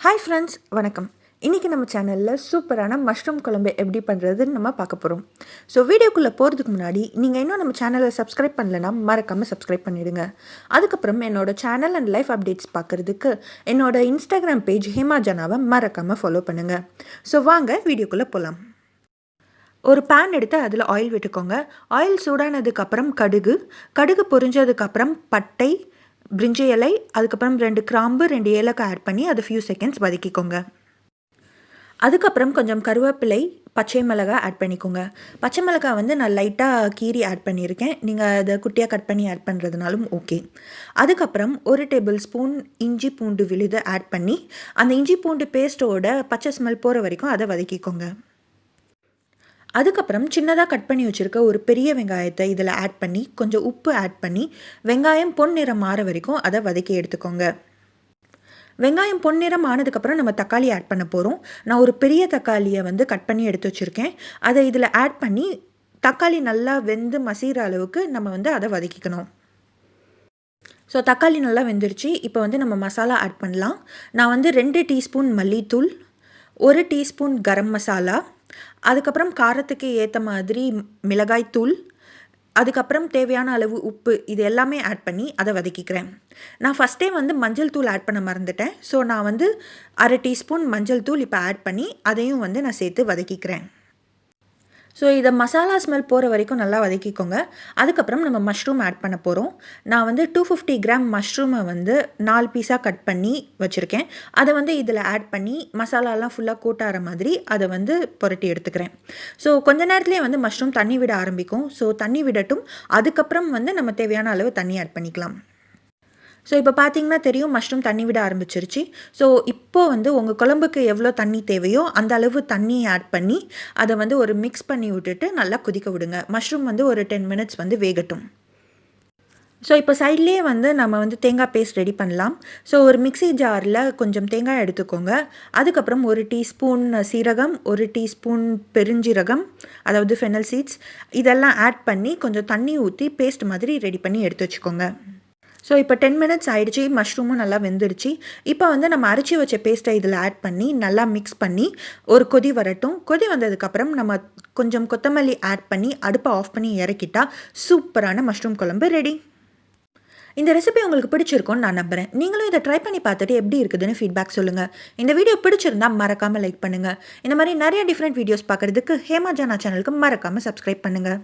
Hi friends, வணக்கம். இன்றைக்கி நம்ம சேனலில் சூப்பரான மஷ்ரூம் குழம்பு எப்படி பண்ணுறதுன்னு நம்ம பார்க்க போகிறோம். ஸோ வீடியோக்குள்ளே போகிறதுக்கு முன்னாடி நீங்கள் இன்னும் நம்ம சேனலை சப்ஸ்கிரைப் பண்ணலைன்னா மறக்காமல் சப்ஸ்கிரைப் பண்ணிவிடுங்க. அதுக்கப்புறம் என்னோட சேனல் அண்ட் லைஃப் அப்டேட்ஸ் பார்க்குறதுக்கு என்னோட இன்ஸ்டாகிராம் பேஜ் ஹேமா ஜனாவை மறக்காமல் ஃபாலோ பண்ணுங்கள். ஸோ வாங்க வீடியோக்குள்ளே போகலாம். ஒரு பேன் எடுத்து அதில் ஆயில் விட்டுக்கோங்க. ஆயில் சூடானதுக்கப்புறம் கடுகு பொரிஞ்சதுக்கப்புறம் பட்டை, பிரிஞ்சி இலை, அதுக்கப்புறம் 2 கிராம்பு 2 ஏலக்காய் ஆட் பண்ணி அதை ஃபியூ செகண்ட்ஸ் வதக்கிக்கோங்க. அதுக்கப்புறம் கொஞ்சம் கருவேப்பிலை, பச்சை மிளகாய் ஆட் பண்ணிக்கோங்க. பச்சை மிளகாய் வந்து நான் லைட்டாக கீரி ஆட் பண்ணியிருக்கேன். நீங்கள் அதை குட்டியாக கட் பண்ணி ஆட் பண்ணுறதுனாலும் ஓகே. அதுக்கப்புறம் 1 டேபிள் ஸ்பூன் இஞ்சி பூண்டு விழுது ஆட் பண்ணி அந்த இஞ்சி பூண்டு பேஸ்ட்டோட பச்சை ஸ்மெல் போகிற வரைக்கும் அதை வதக்கிக்கோங்க. அதுக்கப்புறம் சின்னதாக கட் பண்ணி வச்சுருக்க ஒரு பெரிய வெங்காயத்தை இதில் ஆட் பண்ணி கொஞ்சம் உப்பு ஆட் பண்ணி வெங்காயம் பொன்னிறம் மாற வரைக்கும் அதை வதக்கி எடுத்துக்கோங்க. வெங்காயம் பொன்னிறம் ஆனதுக்கப்புறம் நம்ம தக்காளி ஆட் பண்ண போகிறோம். நான் ஒரு பெரிய தக்காளியை வந்து கட் பண்ணி எடுத்து வச்சுருக்கேன். அதை இதில் ஆட் பண்ணி தக்காளி நல்லா வெந்து மசிகிற அளவுக்கு நம்ம வந்து அதை வதக்கிக்கணும். ஸோ தக்காளி நல்லா வெந்துருச்சு. இப்போ வந்து நம்ம மசாலா ஆட் பண்ணலாம். நான் வந்து 2 டீஸ்பூன் மல்லித்தூள், 1 டீஸ்பூன் கரம் மசாலா, அதுக்கப்புறம் காரத்துக்கு ஏற்ற மாதிரி மிளகாய்த்தூள், அதுக்கப்புறம் தேவையான அளவு உப்பு, இது எல்லாமே ஆட் பண்ணி அதை வதக்கிக்கிறேன். நான் ஃபஸ்ட்டே வந்து மஞ்சள் தூள் ஆட் பண்ண மறந்துட்டேன். ஸோ நான் வந்து 1/2 டீஸ்பூன் மஞ்சள் தூள் இப்போ ஆட் பண்ணி அதையும் வந்து நான் சேர்த்து வதக்கிக்கிறேன். ஸோ இதை மசாலா ஸ்மெல் போகிற வரைக்கும் நல்லா வதக்கிக்கோங்க. அதுக்கப்புறம் நம்ம மஷ்ரூம் ஆட் பண்ண போகிறோம். நான் வந்து 250 கிராம் மஷ்ரூமை வந்து 4 பீஸாக கட் பண்ணி வச்சுருக்கேன். அதை வந்து இதில் ஆட் பண்ணி மசாலாலாம் ஃபுல்லாக கூட்டாகிற மாதிரி அதை வந்து புரட்டி எடுத்துக்கிறேன். ஸோ கொஞ்ச நேரத்துலேயே வந்து மஷ்ரூம் தண்ணி விட ஆரம்பிக்கும். ஸோ தண்ணி விடட்டும். அதுக்கப்புறம் வந்து நம்ம தேவையான அளவு தண்ணி ஆட் பண்ணிக்கலாம். ஸோ இப்போ பார்த்தீங்கன்னா தெரியும், மஷ்ரூம் தண்ணி விட ஆரம்பிச்சிருச்சு. ஸோ இப்போது வந்து உங்கள் குழம்புக்கு எவ்வளோ தண்ணி தேவையோ அந்த அளவு தண்ணியை ஆட் பண்ணி அதை வந்து ஒரு மிக்ஸ் பண்ணி விட்டுட்டு நல்லா கொதிக்க விடுங்க. மஷ்ரூம் வந்து ஒரு 10 மினிட்ஸ் வந்து வேகட்டும். ஸோ இப்போ சைட்லேயே வந்து நம்ம வந்து தேங்காய் பேஸ்ட் ரெடி பண்ணலாம். ஸோ ஒரு மிக்ஸி ஜாரில் கொஞ்சம் தேங்காய் எடுத்துக்கோங்க. அதுக்கப்புறம் 1 டீஸ்பூன் சீரகம், 1 டீஸ்பூன் பெருஞ்சீரகம், அதாவது ஃபெனல் சீட்ஸ், இதெல்லாம் ஆட் பண்ணி கொஞ்சம் தண்ணி ஊற்றி பேஸ்ட் மாதிரி ரெடி பண்ணி எடுத்து வச்சுக்கோங்க. ஸோ இப்போ 10 மினிட்ஸ் ஆகிடுச்சு. மஷ்ரூமும் நல்லா வெந்துருச்சு. இப்போ வந்து நம்ம அரைச்சி வச்ச பேஸ்ட்டை இதில் ஆட் பண்ணி நல்லா மிக்ஸ் பண்ணி ஒரு கொதி வரட்டும். கொதி வந்ததுக்கப்புறம் நம்ம கொஞ்சம் கொத்தமல்லி ஆட் பண்ணி அடுப்பை ஆஃப் பண்ணி இறக்கிட்டா சூப்பரான மஷ்ரூம் குழம்பு ரெடி. இந்த ரெசிபி உங்களுக்கு பிடிச்சிருக்கும்னு நான் நம்புகிறேன். நீங்களும் இதை ட்ரை பண்ணி பார்த்துட்டு எப்படி இருக்குதுன்னு ஃபீட்பேக் சொல்லுங்கள். இந்த வீடியோ பிடிச்சிருந்தால் மறக்காமல் லைக் பண்ணுங்கள். இந்த மாதிரி நிறைய டிஃப்ரெண்ட் வீடியோஸ் பார்க்குறதுக்கு ஹேமா ஜானா சேனலுக்கு மறக்காமல் சப்ஸ்கிரைப் பண்ணுங்கள்.